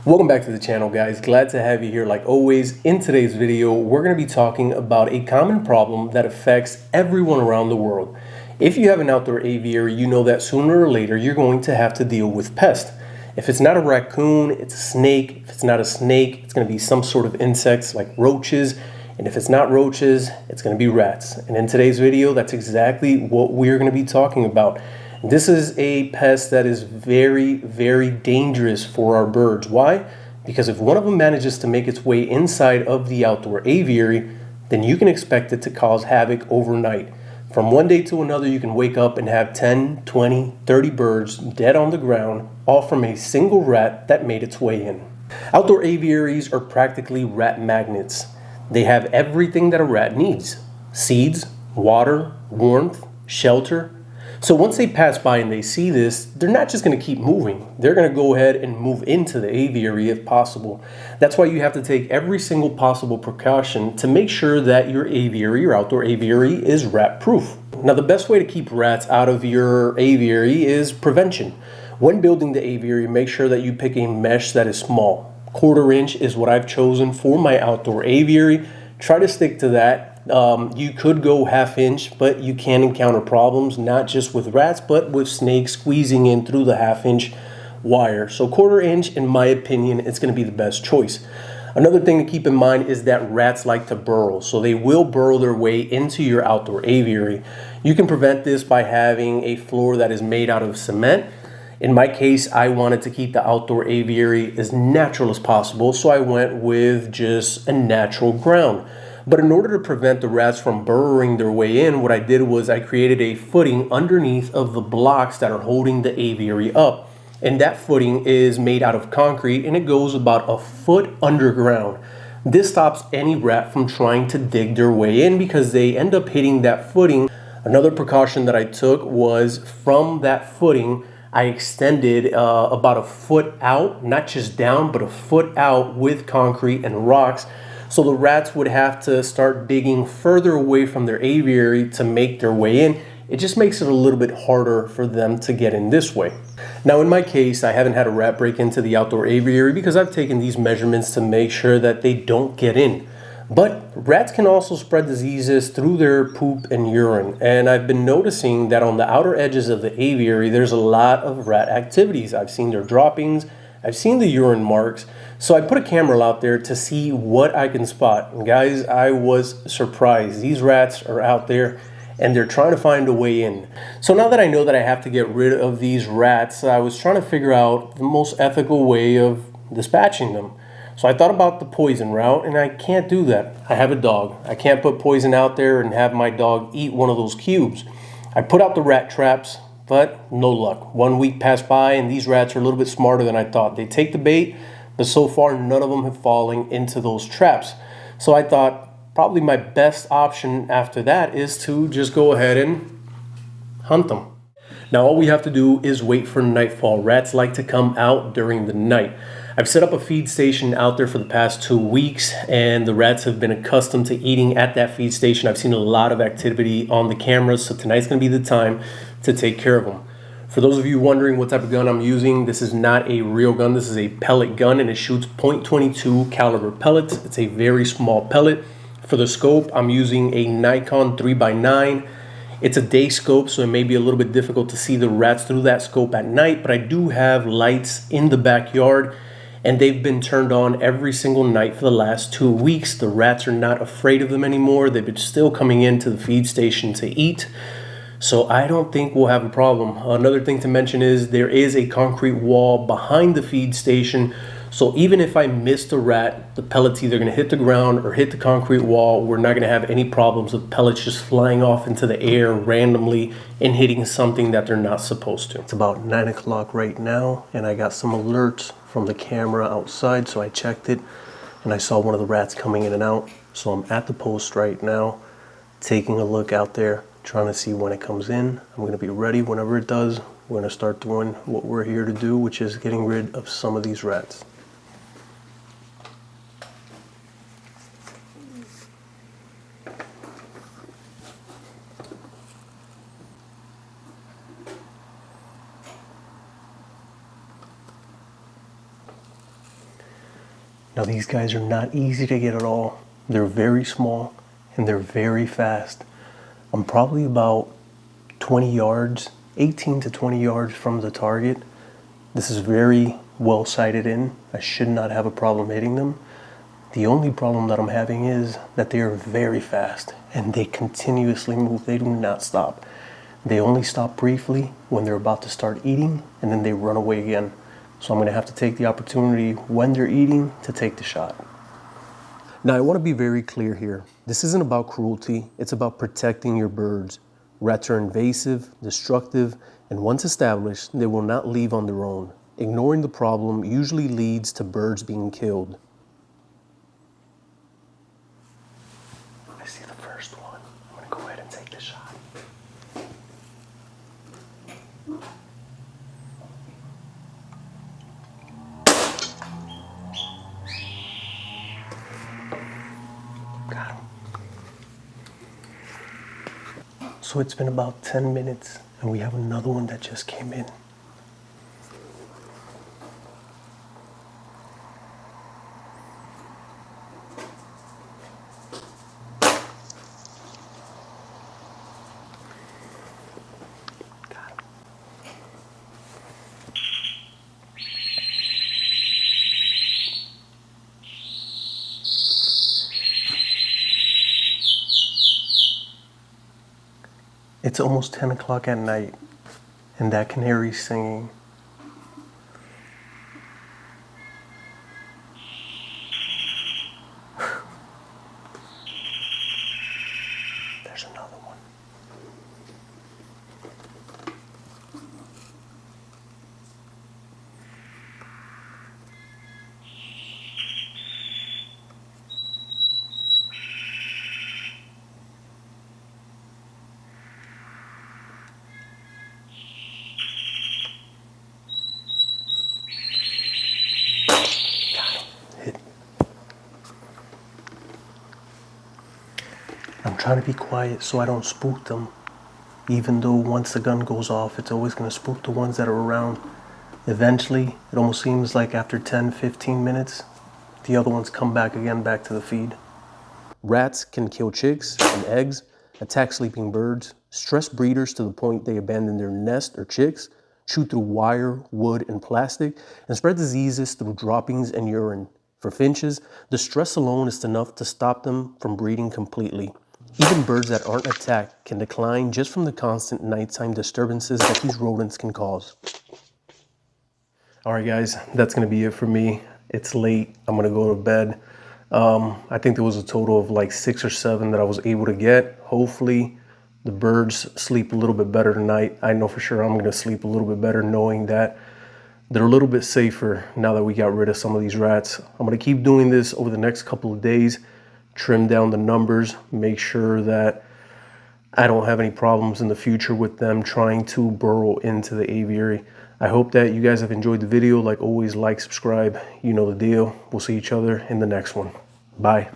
Welcome back to the channel, guys. Glad to have you here like always. In today's video, we're going to be talking about a common problem that affects everyone around the world. If you have an outdoor aviary, you know that sooner or later you're going to have to deal with pests. If it's not a raccoon, it's a snake. If it's not a snake, it's going to be some sort of insects like roaches. And if it's not roaches, it's going to be rats. And in today's video, that's exactly what we're going to be talking about. This is a pest that is very, very dangerous for our birds. Why? Because if one of them manages to make its way inside of the outdoor aviary, then you can expect it to cause havoc overnight. From one day to another, you can wake up and have 10, 20, 30 birds dead on the ground, all from a single rat that made its way in. Outdoor aviaries are practically rat magnets. They have everything that a rat needs: seeds, water, warmth, shelter. So once they pass by and they see this, they're not just going to keep moving. They're going to go ahead and move into the aviary if possible. That's why you have to take every single possible precaution to make sure that your aviary, your outdoor aviary, is rat proof. Now, the best way to keep rats out of your aviary is prevention. When building the aviary, make sure that you pick a mesh that is small. 1/4 inch is what I've chosen for my outdoor aviary. Try to stick to that. You could go 1/2 inch, but you can encounter problems, not just with rats, but with snakes squeezing in through the 1/2 inch wire. So 1/4 inch, in my opinion, it's going to be the best choice. Another thing to keep in mind is that rats like to burrow, so they will burrow their way into your outdoor aviary. You can prevent this by having a floor that is made out of cement. In my case, I wanted to keep the outdoor aviary as natural as possible, so I went with just a natural ground. But in order to prevent the rats from burrowing their way in, what I did was I created a footing underneath of the blocks that are holding the aviary up. And that footing is made out of concrete, and it goes about 1 foot underground. This stops any rat from trying to dig their way in because they end up hitting that footing. Another precaution that I took was from that footing, I extended about 1 foot out, not just down, but 1 foot out with concrete and rocks. So the rats would have to start digging further away from their aviary to make their way in. It just makes it a little bit harder for them to get in this way. Now, in my case, I haven't had a rat break into the outdoor aviary because I've taken these measurements to make sure that they don't get in. But rats can also spread diseases through their poop and urine. And I've been noticing that on the outer edges of the aviary, there's a lot of rat activities. I've seen their droppings, I've seen the urine marks. So I put a camera out there to see what I can spot. And guys, I was surprised. These rats are out there and they're trying to find a way in. So now that I know that I have to get rid of these rats, I was trying to figure out the most ethical way of dispatching them. So I thought about the poison route, and I can't do that. I have a dog. I can't put poison out there and have my dog eat one of those cubes. I put out the rat traps, but no luck. 1 week passed by, and these rats are a little bit smarter than I thought. They take the bait, but so far none of them have fallen into those traps. So I thought probably my best option after that is to just go ahead and hunt them. Now all we have to do is wait for nightfall. Rats like to come out during the night. I've set up a feed station out there for the past 2 weeks, and the rats have been accustomed to eating at that feed station. I've seen a lot of activity on the cameras, so tonight's going to be the time to take care of them. For those of you wondering what type of gun I'm using, this is not a real gun. This is a pellet gun, and it shoots .22 caliber pellets. It's a very small pellet. For the scope, I'm using a Nikon 3x9. It's a day scope, so it may be a little bit difficult to see the rats through that scope at night, but I do have lights in the backyard, and they've been turned on every single night for the last 2 weeks. The rats are not afraid of them anymore. They've been still coming into the feed station to eat. So I don't think we'll have a problem. Another thing to mention is there is a concrete wall behind the feed station. So even if I miss the rat, the pellet's either going to hit the ground or hit the concrete wall. We're not going to have any problems with pellets just flying off into the air randomly and hitting something that they're not supposed to. It's about 9 o'clock right now, and I got some alerts from the camera outside, so I checked it, and I saw one of the rats coming in and out. So I'm at the post right now, taking a look out there, trying to see when it comes in. I'm going to be ready whenever it does. We're going to start doing what we're here to do, which is getting rid of some of these rats. Now these guys are not easy to get at all. They're very small and they're very fast. I'm probably about 20 yards, 18 to 20 yards from the target. This is very well sighted in. I should not have a problem hitting them. The only problem that I'm having is that they are very fast and they continuously move. They do not stop. They only stop briefly when they're about to start eating, and then they run away again. So I'm gonna have to take the opportunity when they're eating to take the shot. Now I wanna be very clear here. This isn't about cruelty, it's about protecting your birds. Rats are invasive, destructive, and once established, they will not leave on their own. Ignoring the problem usually leads to birds being killed. I see the first one. I'm gonna go ahead and take the shot. Got him. So it's been about 10 minutes and we have another one that just came in. Got him. It's almost 10 o'clock at night, and that canary's singing. There's another one. I'm trying to be quiet so I don't spook them. Even though once the gun goes off, it's always going to spook the ones that are around. Eventually, it almost seems like after 10, 15 minutes, the other ones come back again, back to the feed. Rats can kill chicks and eggs, attack sleeping birds, stress breeders to the point they abandon their nest or chicks, chew through wire, wood, and plastic, and spread diseases through droppings and urine. For finches, the stress alone is enough to stop them from breeding completely. Even birds that aren't attacked can decline just from the constant nighttime disturbances that these rodents can cause. All right, guys, that's gonna be it for me. It's late, I'm gonna go to bed. I think there was a total of like 6 or 7 that I was able to get. Hopefully the birds sleep a little bit better tonight. I know for sure I'm gonna sleep a little bit better knowing that they're a little bit safer now that we got rid of some of these rats. I'm gonna keep doing this over the next couple of days, trim down the numbers, make sure that I don't have any problems in the future with them trying to burrow into the aviary. I hope that you guys have enjoyed the video. Like always, like, subscribe, you know the deal. We'll see each other in the next one. Bye.